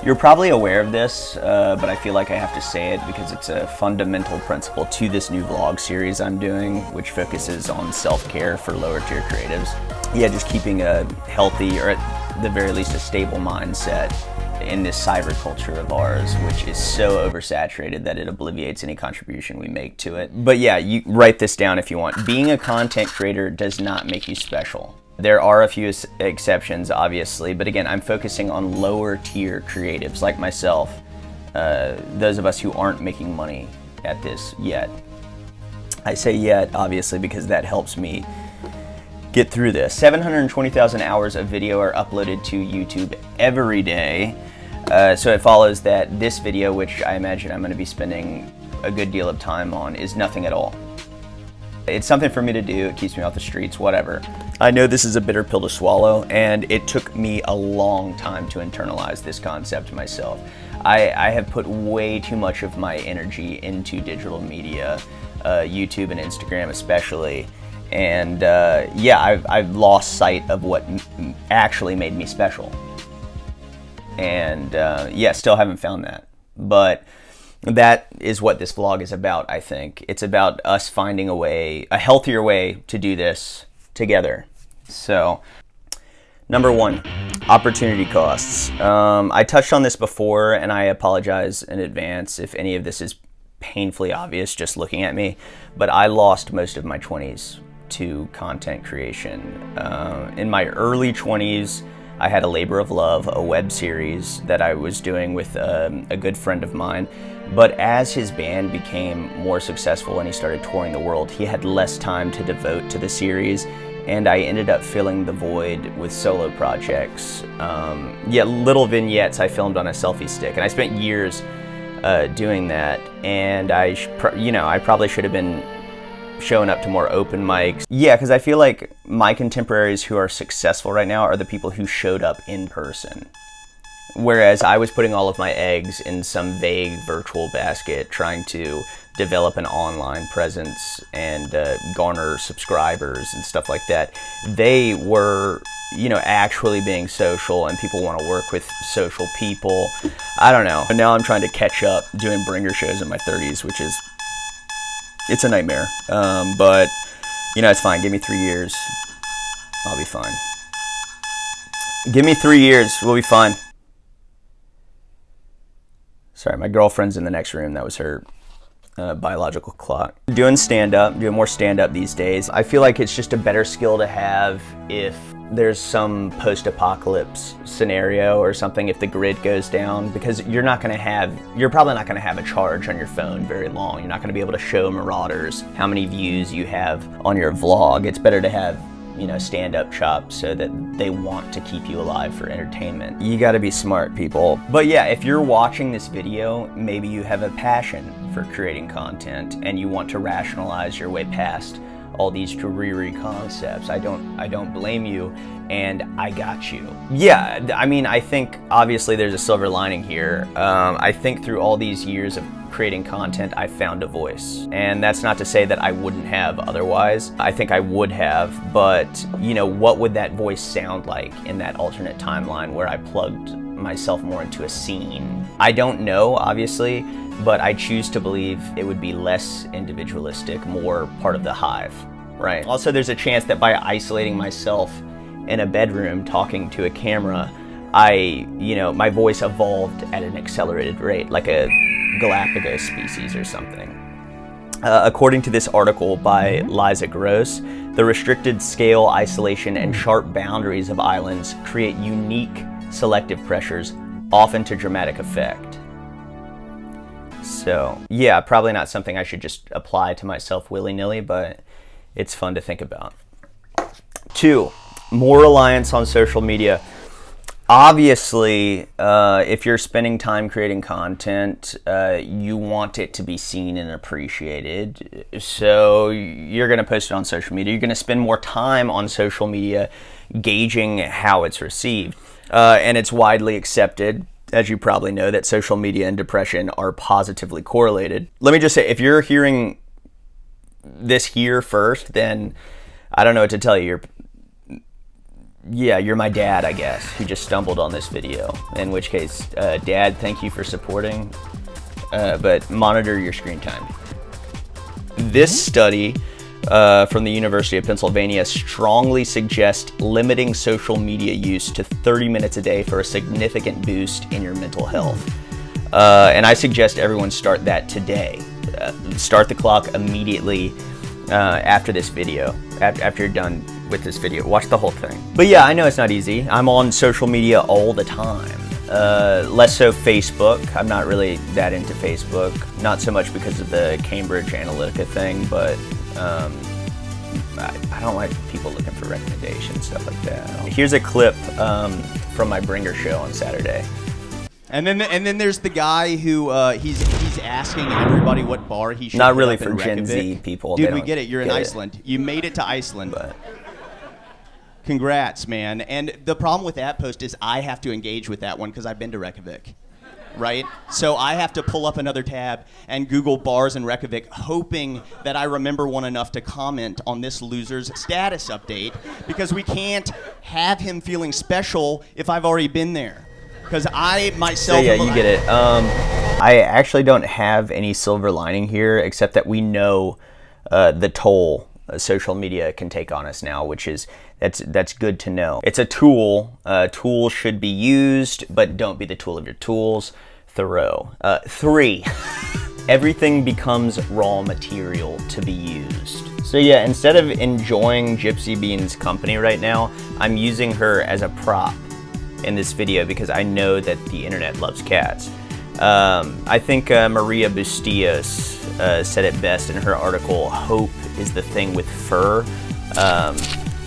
You're probably aware of this, but I feel like I have to say it because it's a fundamental principle to this new vlog series I'm doing, which focuses on self-care for lower tier creatives. Yeah, just keeping a healthy, or at the very least a stable mindset in this cyber culture of ours, which is so oversaturated that it obliviates any contribution we make to it. But yeah, you write this down if you want. Being a content creator does not make you special. There are a few exceptions, obviously, but again, I'm focusing on lower tier creatives like myself, those of us who aren't making money at this yet. I say yet, obviously, because that helps me get through this. 720,000 hours of video are uploaded to YouTube every day, so it follows that this video, which I imagine I'm going to be spending a good deal of time on, is nothing at all. It's something for me to do, it keeps me off the streets, whatever. I know this is a bitter pill to swallow, and it took me a long time to internalize this concept myself. I have put way too much of my energy into digital media, YouTube and Instagram especially, and yeah, I've lost sight of what actually made me special. And yeah, still haven't found that. But that is what this vlog is about, I think. It's about us finding a way, a healthier way to do this together. So, number one, opportunity costs. I touched on this before, and I apologize in advance if any of this is painfully obvious just looking at me, but I lost most of my 20s to content creation. In my early 20s, I had a labor of love, a web series that I was doing with a good friend of mine. But as his band became more successful and he started touring the world, he had less time to devote to the series, and I ended up filling the void with solo projects. Yeah, little vignettes I filmed on a selfie stick, and I spent years doing that, and I probably should have been showing up to more open mics. Yeah, because I feel like my contemporaries who are successful right now are the people who showed up in person. Whereas I was putting all of my eggs in some vague virtual basket trying to develop an online presence and garner subscribers and stuff like that. They were, you know, actually being social, and people want to work with social people. I don't know. But now I'm trying to catch up doing bringer shows in my 30s, which is, it's a nightmare. But, you know, it's fine. Give me 3 years. I'll be fine. Give me 3 years. We'll be fine. Sorry, my girlfriend's in the next room. That was her biological clock. Doing stand-up, doing more stand-up these days. I feel like it's just a better skill to have if there's some post-apocalypse scenario or something, if the grid goes down, because you're probably not gonna have a charge on your phone very long. You're not gonna be able to show marauders how many views you have on your vlog. It's better to have, you know, stand-up chops so that they want to keep you alive for entertainment. You gotta be smart, people. But yeah, if you're watching this video, maybe you have a passion for creating content and you want to rationalize your way past all these dreary concepts. I don't blame you, and I got you. Yeah, I mean, I think obviously there's a silver lining here. I think through all these years of creating content, I found a voice. And that's not to say that I wouldn't have otherwise. I think I would have, but you know, what would that voice sound like in that alternate timeline where I plugged myself more into a scene? I don't know, obviously, but I choose to believe it would be less individualistic, more part of the hive, right? Also, there's a chance that by isolating myself in a bedroom talking to a camera, my voice evolved at an accelerated rate, like a Galapagos species or something. According to this article by Liza Gross, the restricted scale, isolation, and sharp boundaries of islands create unique selective pressures, often to dramatic effect. So, yeah, probably not something I should just apply to myself willy-nilly, but it's fun to think about. 2, more reliance on social media. Obviously, if you're spending time creating content, you want it to be seen and appreciated. So you're going to post it on social media. You're going to spend more time on social media gauging how it's received. And it's widely accepted, as you probably know, that social media and depression are positively correlated. Let me just say, if you're hearing this here first, then I don't know what to tell you. yeah, you're my dad, I guess, who just stumbled on this video. In which case, Dad, thank you for supporting, but monitor your screen time. This study from the University of Pennsylvania strongly suggests limiting social media use to 30 minutes a day for a significant boost in your mental health. And I suggest everyone start that today. Start the clock immediately after this video, after you're done with this video. Watch the whole thing. But yeah, I know it's not easy. I'm on social media all the time. Less so Facebook. I'm not really that into Facebook. Not so much because of the Cambridge Analytica thing, but I don't like people looking for recommendations, stuff like that. Here's a clip from my Bringer show on Saturday. And then there's the guy who he's asking everybody what bar he should. Not really for Gen Z people. Dude, we get it. You're in Iceland. You made it to Iceland. But congrats, man. And the problem with that post is I have to engage with that one because I've been to Reykjavik, right? So I have to pull up another tab and Google bars in Reykjavik, hoping that I remember one enough to comment on this loser's status update, because we can't have him feeling special if I've already been there. Because I myself. So yeah, you get it. I actually don't have any silver lining here, except that we know the toll social media can take on us now, which is that's good to know. It's a tool. Tools should be used, but don't be the tool of your tools. Thoreau. 3. Everything becomes raw material to be used. So yeah, instead of enjoying Gypsy Bean's company right now, I'm using her as a prop in this video because I know that the internet loves cats. I think Maria Bustillos said it best in her article, "Hope is the thing with fur."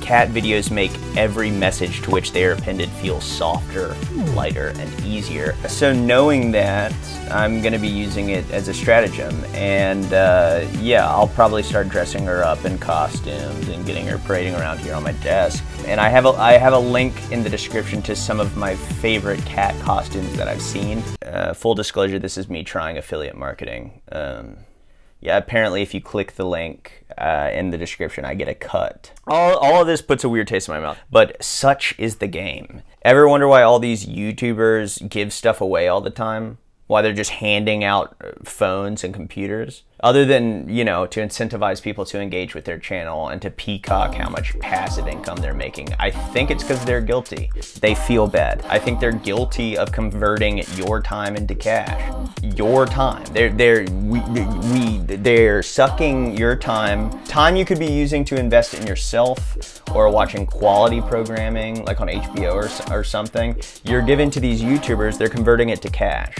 Cat videos make every message to which they are appended feel softer, lighter, and easier. So knowing that, I'm gonna be using it as a stratagem, and yeah, I'll probably start dressing her up in costumes and getting her parading around here on my desk. And I have a link in the description to some of my favorite cat costumes that I've seen. Full disclosure, this is me trying affiliate marketing. Yeah, apparently if you click the link in the description, I get a cut. All of this puts a weird taste in my mouth, but such is the game. Ever wonder why all these YouTubers give stuff away all the time? Why they're just handing out phones and computers? Other than, you know, to incentivize people to engage with their channel and to peacock how much passive income they're making. I think it's because they're guilty. They feel bad. I think they're guilty of converting your time into cash. Your time. They're sucking your time you could be using to invest in yourself or watching quality programming like on HBO or something. You're giving to these YouTubers, they're converting it to cash.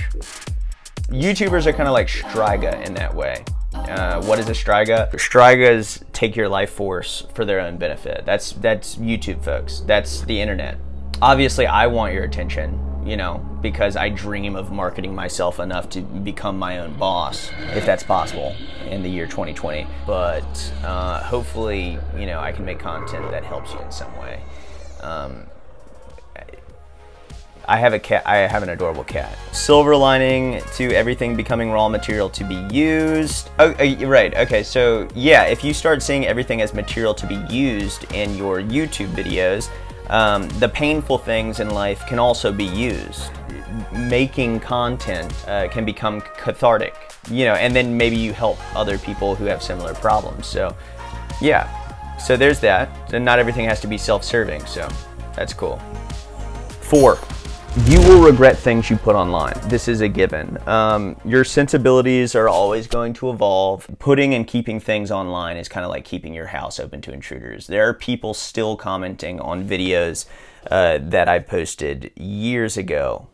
YouTubers are kind of like Striga in that way. What is a Striga? Strigas take your life force for their own benefit. That's YouTube, folks. That's the internet. Obviously, I want your attention, you know, because I dream of marketing myself enough to become my own boss, if that's possible, in the year 2020. But hopefully, you know, I can make content that helps you in some way. I have a cat. I have an adorable cat. Silver lining to everything becoming raw material to be used. Oh, right. Okay. So yeah, if you start seeing everything as material to be used in your YouTube videos, the painful things in life can also be used. Making content can become cathartic, you know, and then maybe you help other people who have similar problems. So yeah. So there's that. And not everything has to be self-serving. So that's cool. 4. You will regret things you put online. This is a given. Your sensibilities are always going to evolve. Putting and keeping things online is kind of like keeping your house open to intruders. There are people still commenting on videos that I posted years ago,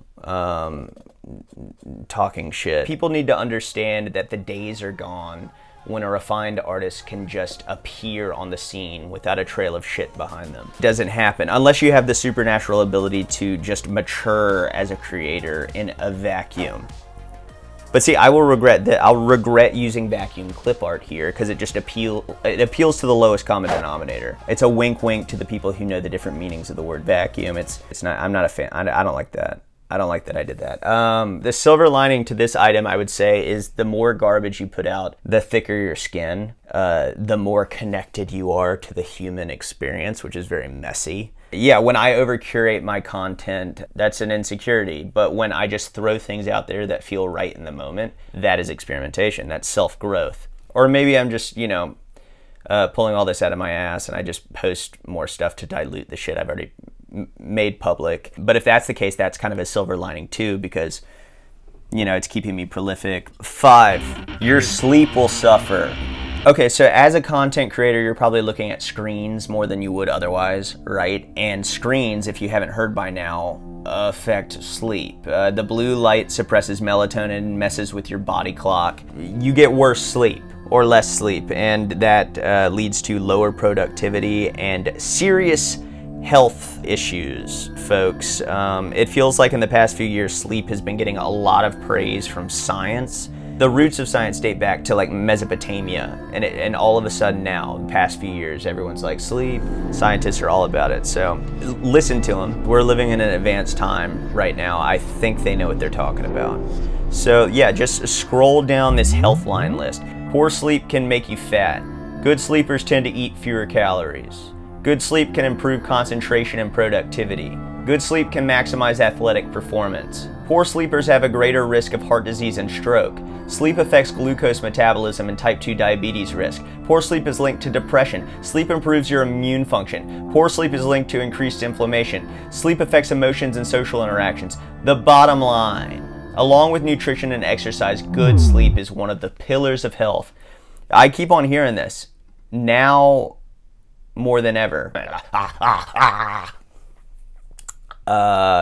talking shit. People need to understand that the days are gone when a refined artist can just appear on the scene without a trail of shit behind them. It doesn't happen unless you have the supernatural ability to just mature as a creator in a vacuum. But see, I will regret that. I'll regret using vacuum clip art here because it just appeals to the lowest common denominator. It's a wink wink to the people who know the different meanings of the word vacuum. It's not, I'm not a fan. I don't like that. I don't like that I did that. The silver lining to this item, I would say, is the more garbage you put out, the thicker your skin, the more connected you are to the human experience, which is very messy. Yeah, when I over curate my content, that's an insecurity. But when I just throw things out there that feel right in the moment, that is experimentation. That's self-growth. Or maybe I'm just, pulling all this out of my ass and I just post more stuff to dilute the shit I've already made public. But if that's the case, that's kind of a silver lining too, because it's keeping me prolific. 5, your sleep will suffer. Okay, so as a content creator, you're probably looking at screens more than you would otherwise, right? And screens, if you haven't heard by now, affect sleep. The blue light suppresses melatonin, messes with your body clock. You get worse sleep or less sleep, and that leads to lower productivity and serious health issues, folks. It feels like in the past few years, sleep has been getting a lot of praise from science. The roots of science date back to like Mesopotamia, and all of a sudden now, the past few years, everyone's like, sleep. Scientists are all about it, so listen to them. We're living in an advanced time right now. I think they know what they're talking about. So yeah, just scroll down this health line list. Poor sleep can make you fat. Good sleepers tend to eat fewer calories. Good sleep can improve concentration and productivity. Good sleep can maximize athletic performance. Poor sleepers have a greater risk of heart disease and stroke. Sleep affects glucose metabolism and type 2 diabetes risk. Poor sleep is linked to depression. Sleep improves your immune function. Poor sleep is linked to increased inflammation. Sleep affects emotions and social interactions. The bottom line, along with nutrition and exercise, good sleep is one of the pillars of health. I keep on hearing this. Now more than ever.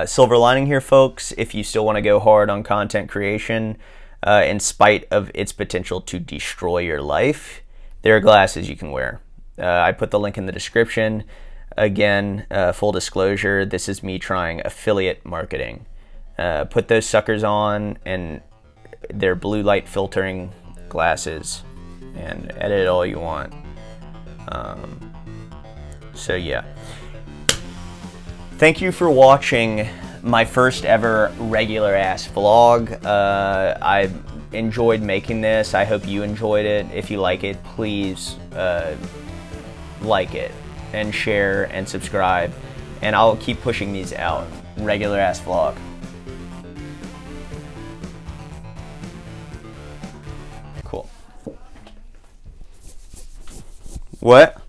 Silver lining here, folks, if you still want to go hard on content creation, in spite of its potential to destroy your life, there are glasses you can wear. I put the link in the description. Again, full disclosure, this is me trying affiliate marketing. Put those suckers on, and they're blue light filtering glasses, and edit all you want. So yeah. Thank you for watching my first ever regular ass vlog. I enjoyed making this. I hope you enjoyed it. If you like it, please like it and share and subscribe, and I'll keep pushing these out. Regular ass vlog. Cool. What?